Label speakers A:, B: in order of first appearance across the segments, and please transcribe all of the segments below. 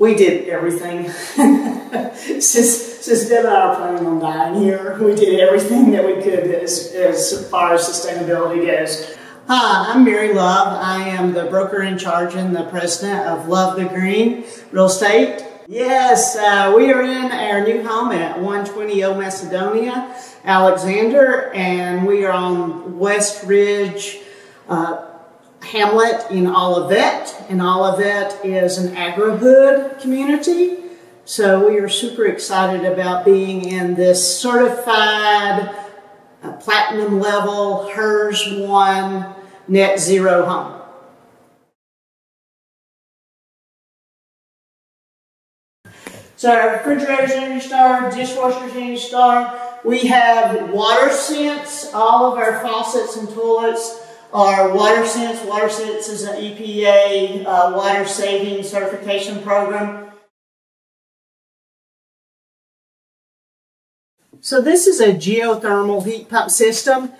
A: We did everything. Since Deb and I are planning on dying here, we did everything that we could as far as sustainability goes. Hi, I'm Mary Love. I am the broker in charge and the president of Love the Green Real Estate. Yes, we are in our new home at 120 Old Macedonia, Alexander, and we are on West Ridge Hamlet in Olivette, and Olivette is an agrihood community. So we are super excited about being in this certified platinum level HERS 1 net zero home. So our refrigerator's Energy Star, dishwasher's Energy Star. We have water sense. All of our faucets and toilets are water sense. Water sense is an EPA water saving certification program. So this is a geothermal heat pump system,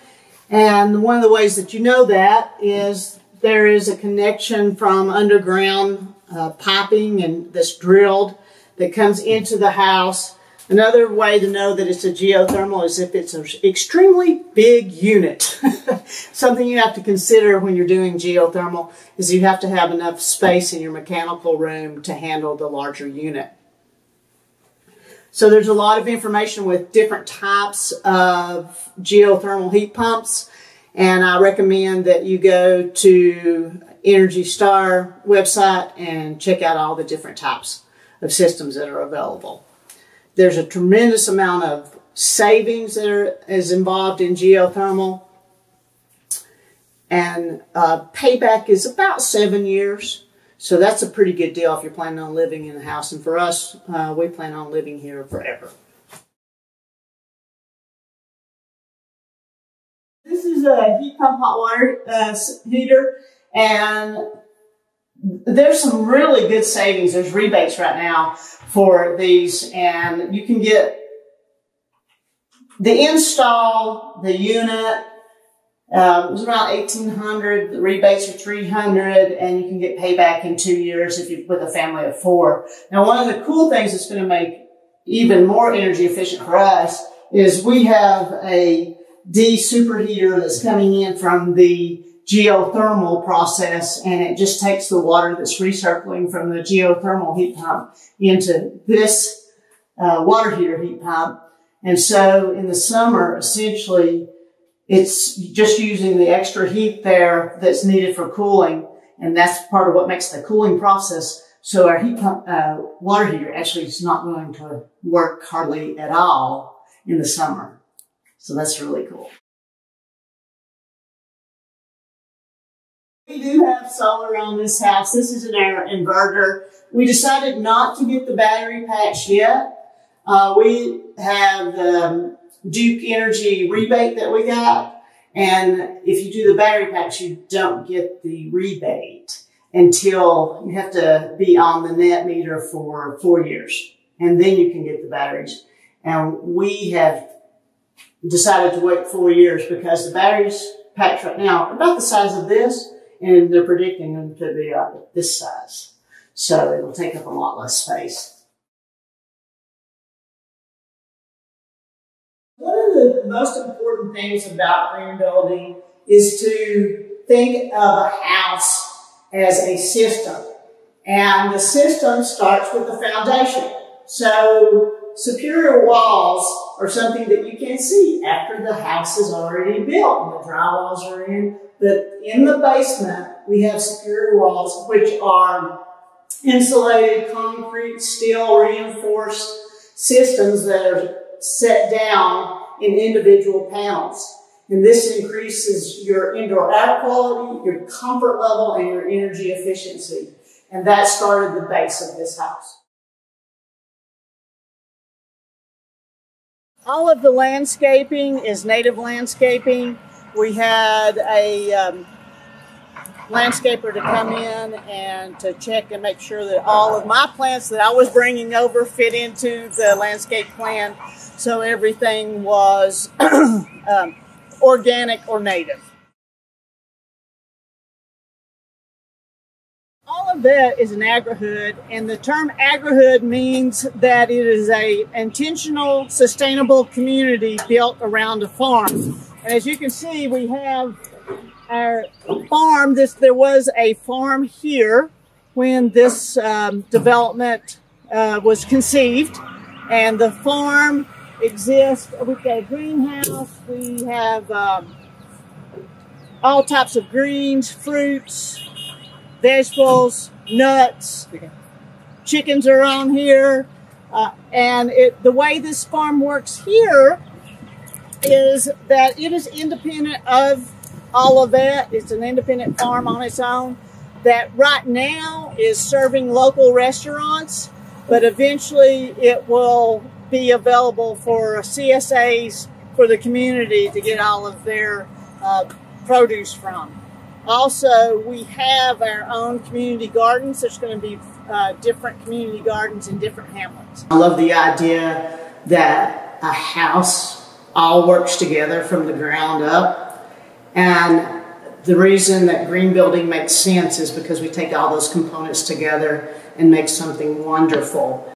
A: and one of the ways that you know that is there is a connection from underground piping and that's drilled that comes into the house. Another way to know that it's a geothermal is if it's an extremely big unit. Something you have to consider when you're doing geothermal is you have to have enough space in your mechanical room to handle the larger unit. So there's a lot of information with different types of geothermal heat pumps, and I recommend that you go to Energy Star website and check out all the different types of systems that are available. There's a tremendous amount of savings that is involved in geothermal, and payback is about 7 years. So that's a pretty good deal if you're planning on living in the house. And for us, we plan on living here forever. This is a heat pump hot water heater, and there's some really good savings. There's rebates right now for these, and you can get the install, the unit. It was around $1,800. The rebates are $300, and you can get payback in 2 years if you're with a family of 4. Now, one of the cool things that's going to make even more energy efficient for us is we have a de-superheater that's coming in from the geothermal process, and it just takes the water that's recirculating from the geothermal heat pump into this water heater heat pump. And so in the summer, essentially, it's just using the extra heat there that's needed for cooling, and that's part of what makes the cooling process. So our heat pump, water heater actually is not going to work hardly at all in the summer. So that's really cool. We do have solar on this house. This is in our inverter. We decided not to get the battery packs yet. We have Duke Energy rebate that we got, and if you do the battery packs, you don't get the rebate until you have to be on the net meter for 4 years, and then you can get the batteries. And we have decided to wait 4 years because the batteries packs right now are about the size of this, and they're predicting them to be this size, so it'll take up a lot less space. One of the most important things about green building is to think of a house as a system. And the system starts with the foundation. So superior walls are something that you can see after the house is already built and the drywalls are in. But in the basement, we have superior walls, which are insulated concrete, steel reinforced systems that are set down in individual panels. And this increases your indoor air quality, your comfort level, and your energy efficiency. And that started the base of this house. All of the landscaping is native landscaping. We had a landscaper to come in and to check and make sure that all of my plants that I was bringing over fit into the landscape plan, so everything was organic or native. All of Olivette is an agrihood, and the term agrihood means that it is a intentional, sustainable community built around a farm. And as you can see, we have our farm. There was a farm here when this development was conceived, and the farm exists. We've got a greenhouse. We have all types of greens, fruits, vegetables, nuts. Chickens are on here. And the way this farm works here is that it is independent of Olivette. It's an independent farm on its own that right now is serving local restaurants, but eventually it will be available for CSAs for the community to get all of their produce from. Also, we have our own community gardens. There's going to be different community gardens in different hamlets. I love the idea that a house all works together from the ground up. And the reason that green building makes sense is because we take all those components together and make something wonderful.